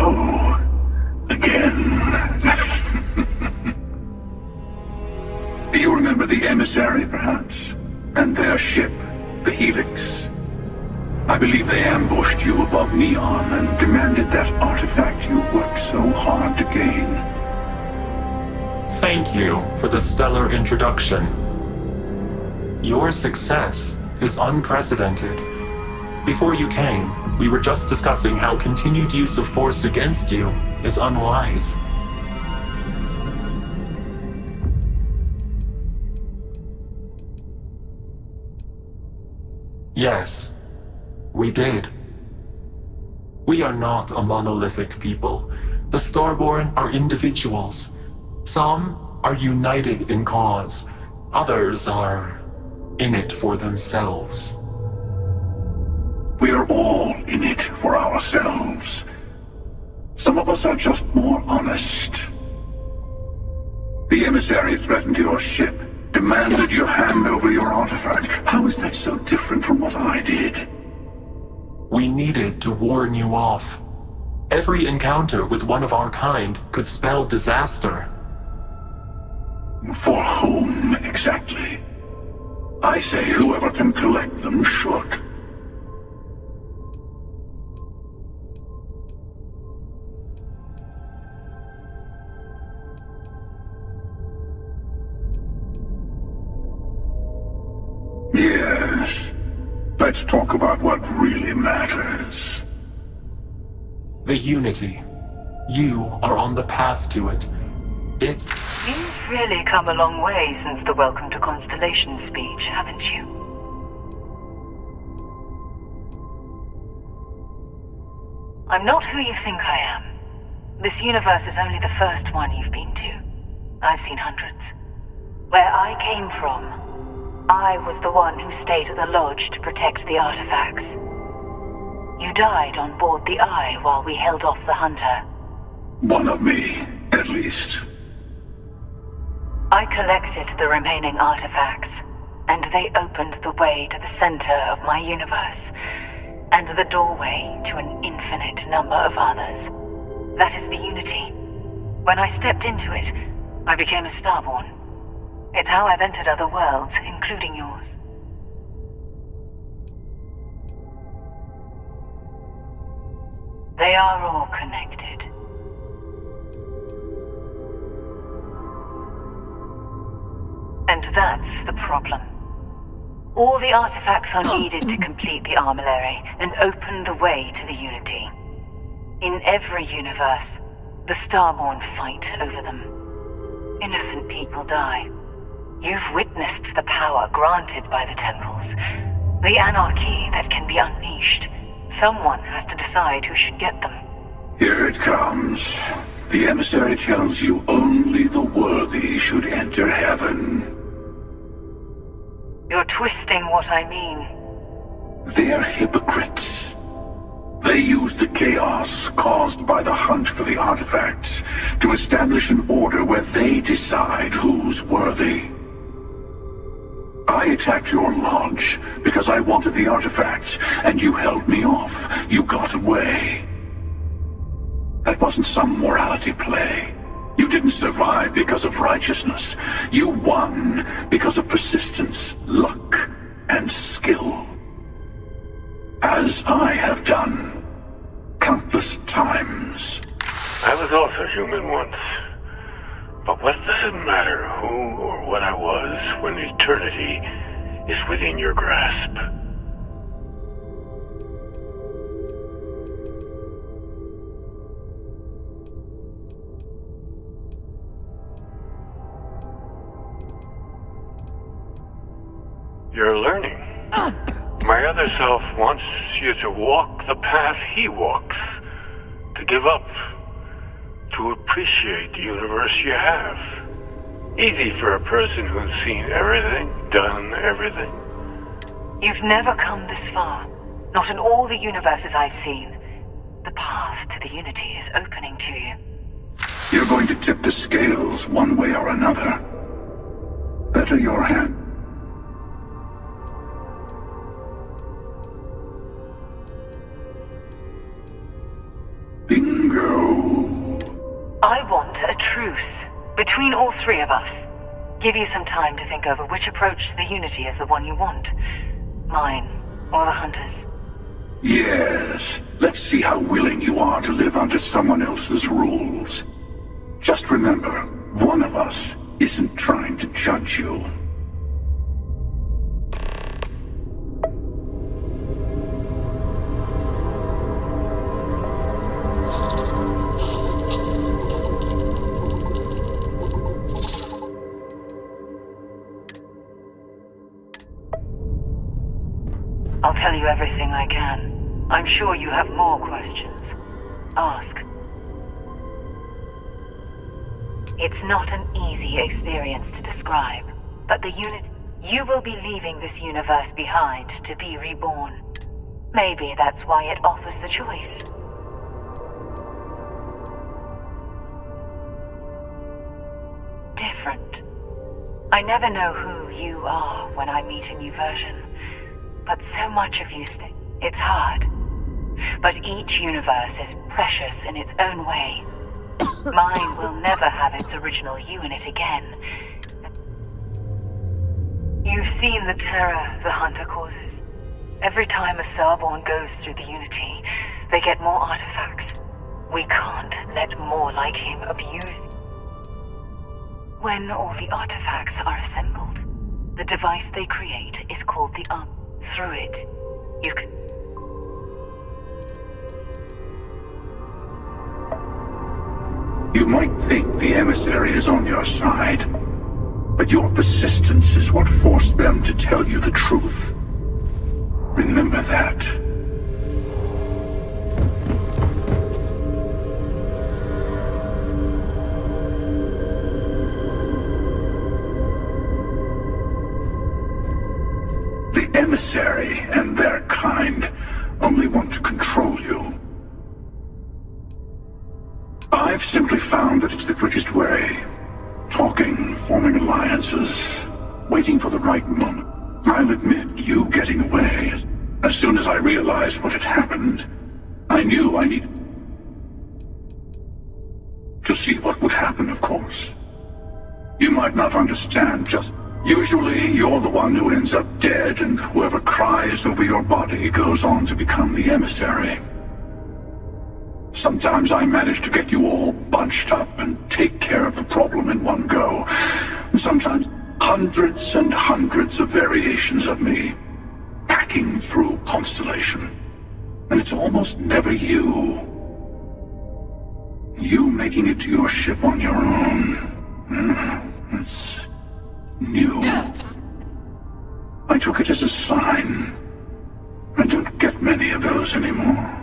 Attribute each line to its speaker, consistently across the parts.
Speaker 1: So, again. Do you remember the emissary, perhaps? And their ship, the Helix? I believe they ambushed you above Neon and demanded that artifact you worked so hard to gain.
Speaker 2: Thank you for the stellar introduction. Your success is unprecedented. Before you came, we were just discussing how continued use of force against you is unwise. Yes, we did. We are not a monolithic people. The Starborn are individuals. Some are united in cause. Others are in it for themselves.
Speaker 1: We are all in it for ourselves. Some of us are just more honest. The emissary threatened your ship, demanded you hand over your artifact. How is that so different from what I did?
Speaker 2: We needed to warn you off. Every encounter with one of our kind could spell disaster.
Speaker 1: For whom, exactly? I say whoever can collect them should. Yes. Let's talk about what really matters.
Speaker 2: The Unity. You are on the path to it.
Speaker 3: You've really come a long way since the Welcome to Constellation speech, haven't you? I'm not who you think I am. This universe is only the first one you've been to. I've seen hundreds. Where I came from, I was the one who stayed at the lodge to protect the artifacts. You died on board the Eye while we held off the Hunter.
Speaker 1: One of me, at least.
Speaker 3: I collected the remaining artifacts, and they opened the way to the center of my universe, and the doorway to an infinite number of others. That is the Unity. When I stepped into it, I became a Starborn. It's how I've entered other worlds, including yours. They are all connected. And that's the problem. All the artifacts are needed to complete the armillary and open the way to the Unity. In every universe, the Starborn fight over them. Innocent people die. You've witnessed the power granted by the temples, the anarchy that can be unleashed. Someone has to decide who should get them.
Speaker 1: Here it comes. The emissary tells you only the worthy should enter heaven.
Speaker 3: You're twisting what I mean.
Speaker 1: They're hypocrites. They use the chaos caused by the hunt for the artifacts to establish an order where they decide who's worthy. I attacked your lodge because I wanted the artifacts, and you held me off. You got away. That wasn't some morality play. You didn't survive because of righteousness. You won because of persistence, luck, and skill. As I have done countless times.
Speaker 4: I was also human once. But what does it matter who or what I was when eternity is within your grasp? You're learning. My other self wants you to walk the path he walks, to give up, to appreciate the universe you have. Easy for a person who's seen everything, done everything.
Speaker 3: You've never come this far. Not in all the universes I've seen. The path to the Unity is opening to you.
Speaker 1: You're going to tip the scales one way or another. Better your hand. Bingo.
Speaker 3: I want a truce between all three of us. Give you some time to think over which approach to the Unity is the one you want. Mine, or the Hunters.
Speaker 1: Yes, let's see how willing you are to live under someone else's rules. Just remember, one of us isn't trying to judge you.
Speaker 3: I'll tell you everything I can. I'm sure you have more questions. Ask. It's not an easy experience to describe, but the unit... You will be leaving this universe behind to be reborn. Maybe that's why it offers the choice. Different. I never know who you are when I meet a new version. But so much of you stay. It's hard. But each universe is precious in its own way. Mine will never have its original you in it again. You've seen the terror the Hunter causes. Every time a Starborn goes through the Unity, they get more artifacts. We can't let more like him abuse them. When all the artifacts are assembled, the device they create is called the Arm. Through it, you can...
Speaker 1: You might think the emissary is on your side, but your persistence is what forced them to tell you the truth. Remember that. The emissary and their kind only want to control you. I've simply found that it's the quickest way. Talking, forming alliances, waiting for the right moment. I'll admit, you getting away. As soon as I realized what had happened, I knew I needed to see what would happen, of course. You might not understand, just... Usually, you're the one who ends up dead, and whoever cries over your body goes on to become the emissary. Sometimes I manage to get you all bunched up and take care of the problem in one go. Sometimes hundreds and hundreds of variations of me, packing through Constellation. And it's almost never you. You making it to your ship on your own. It's new. I took it as a sign. I don't get many of those anymore.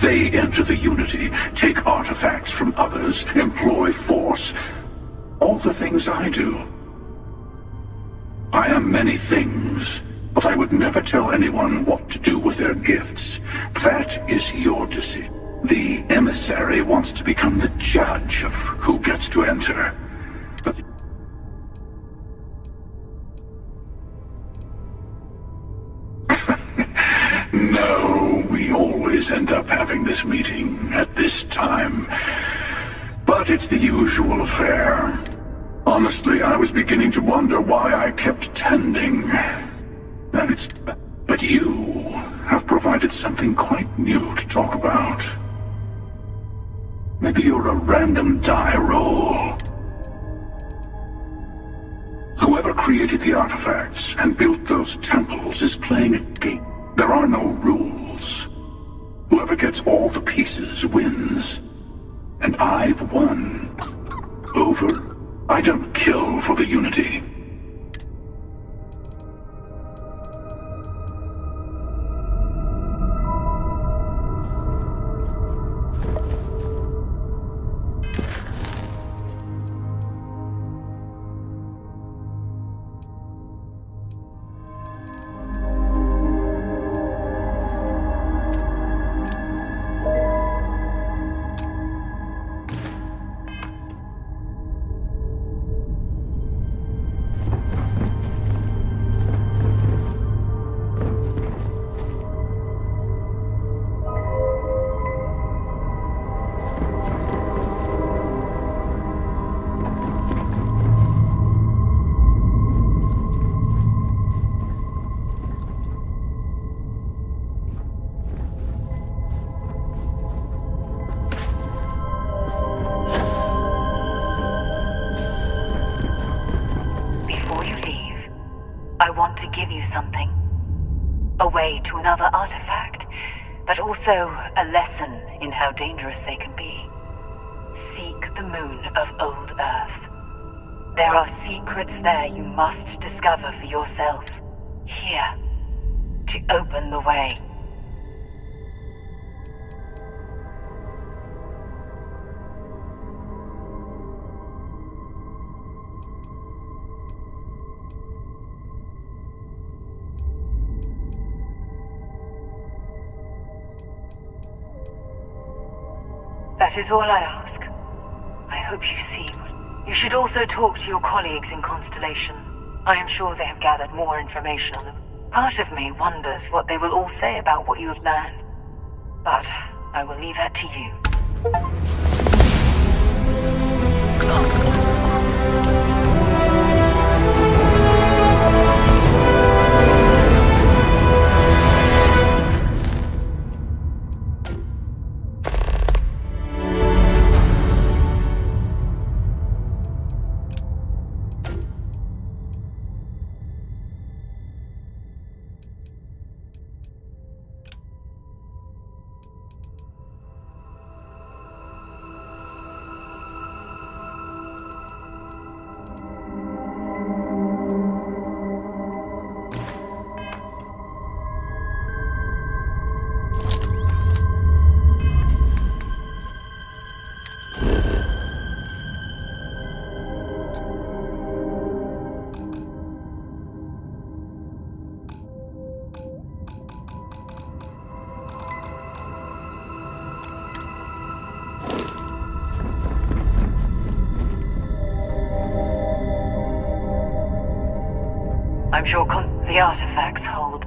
Speaker 1: They enter the Unity, take artifacts from others, employ force. All the things I do. I am many things, but I would never tell anyone what to do with their gifts. That is your decision. The emissary wants to become the judge of who gets to enter. But no, we always end up having this meeting at this time. But it's the usual affair. Honestly, I was beginning to wonder why I kept attending. But you have provided something quite new to talk about. Maybe you're a random die roll. Whoever created the artifacts and built those temples is playing a game. There are no rules. Whoever gets all the pieces wins. And I've won. Over. I don't kill for the Unity.
Speaker 3: something. A way to another artifact, but also a lesson in how dangerous they can be. Seek the moon of Old Earth. There are secrets there you must discover for yourself. Here, to open the way. That is all I ask. I hope you see. You should also talk to your colleagues in Constellation. I am sure they have gathered more information on them. Part of me wonders what they will all say about what you have learned. But I will leave that to you. I'm sure the artifacts hold.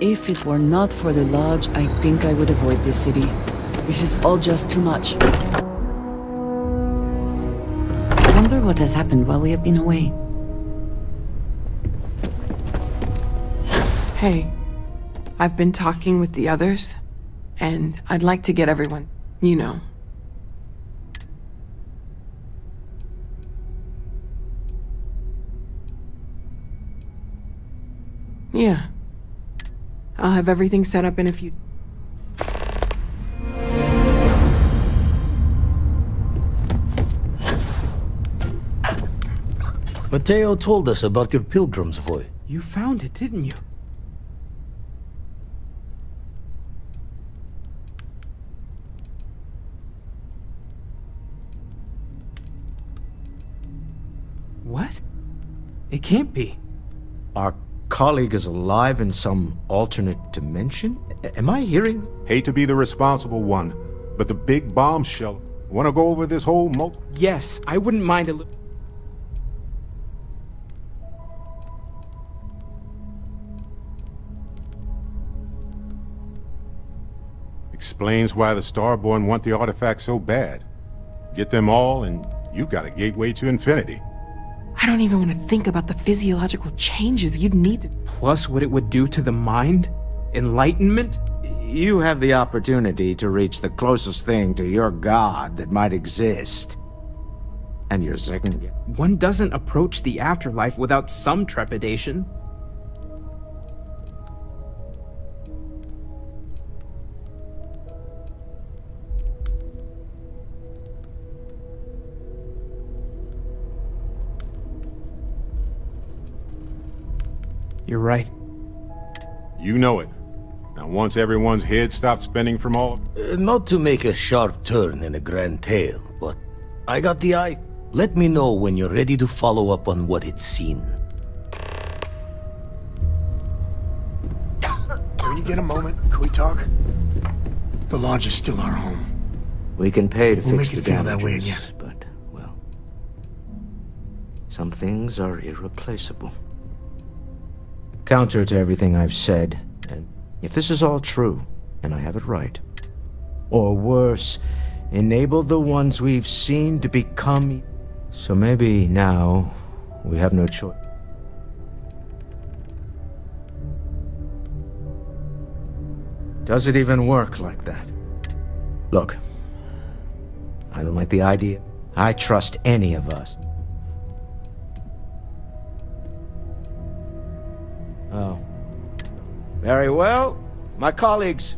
Speaker 5: If it were not for the Lodge, I think I would avoid this city. It is all just too much. I wonder what has happened while we have been away.
Speaker 6: Hey, I've been talking with the others, and I'd like to get everyone, you know. Yeah. I'll have everything set up in a few...
Speaker 7: Mateo told us about your pilgrim's voyage.
Speaker 8: You found it, didn't you? What? It can't be.
Speaker 9: Our colleague is alive in some alternate dimension? Am I hearing?
Speaker 10: Hate to be the responsible one, but the big bombshell. Want to go over this whole
Speaker 8: Yes, I wouldn't mind a little...
Speaker 10: Explains why the Starborn want the artifact so bad. Get them all, and you've got a gateway to infinity.
Speaker 6: I don't even want to think about the physiological changes you'd need to...
Speaker 8: Plus what it would do to the mind? Enlightenment?
Speaker 9: You have the opportunity to reach the closest thing to your god that might exist. And you're second guess.
Speaker 8: One doesn't approach the afterlife without some trepidation. You're right.
Speaker 10: You know it. Now once everyone's head stops spinning from all...
Speaker 7: Not to make a sharp turn in a grand tale, but I got the eye. Let me know when you're ready to follow up on what it's seen.
Speaker 11: When you get a moment, can we talk? The Lodge is still our home.
Speaker 9: We can pay to
Speaker 11: We'll
Speaker 9: fix
Speaker 11: make
Speaker 9: the
Speaker 11: you feel that way
Speaker 9: damages,
Speaker 11: again.
Speaker 9: but, well... Some things are irreplaceable. Counter to everything I've said, and if this is all true, and I have it right, or worse, enable the ones we've seen to become... So maybe now, we have no choice. Does it even work like that? Look, I don't like the idea. I trust any of us. Oh. Very well, my colleagues.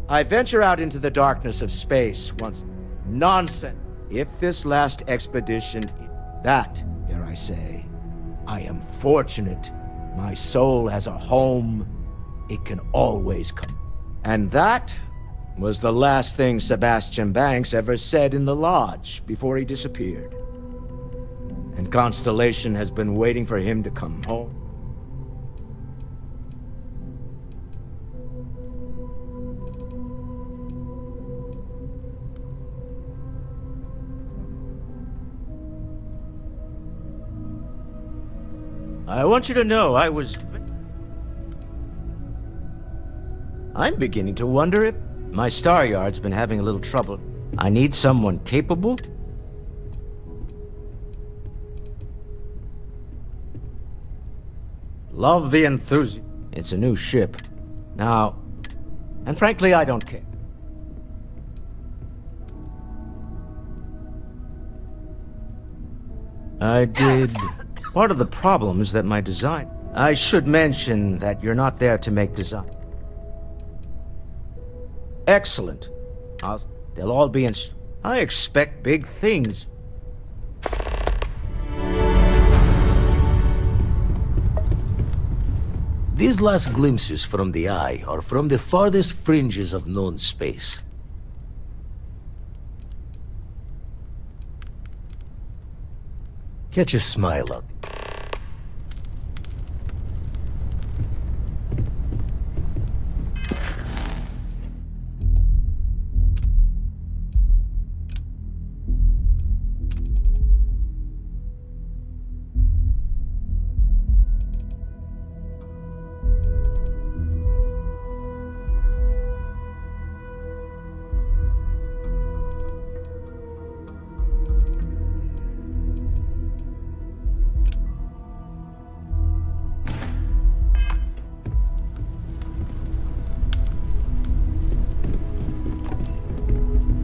Speaker 9: I venture out into the darkness of space once. Nonsense. If this last expedition, that, dare I say, I am fortunate. My soul has a home. It can always come. And that was the last thing Sebastian Banks ever said in the Lodge before he disappeared. And Constellation has been waiting for him to come home. I want you to know I'm beginning to wonder if my star yard's been having a little trouble. I need someone capable. Love the enthusiasm. It's a new ship. Now, and frankly, I don't care. I did. Part of the problem is that my design... I should mention that you're not there to make design. Excellent. They'll all be in... I expect big things.
Speaker 7: These last glimpses from the Eye are from the farthest fringes of known space. Catch a smile out.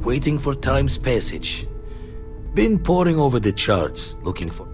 Speaker 7: Waiting for time's passage. Been poring over the charts, looking for...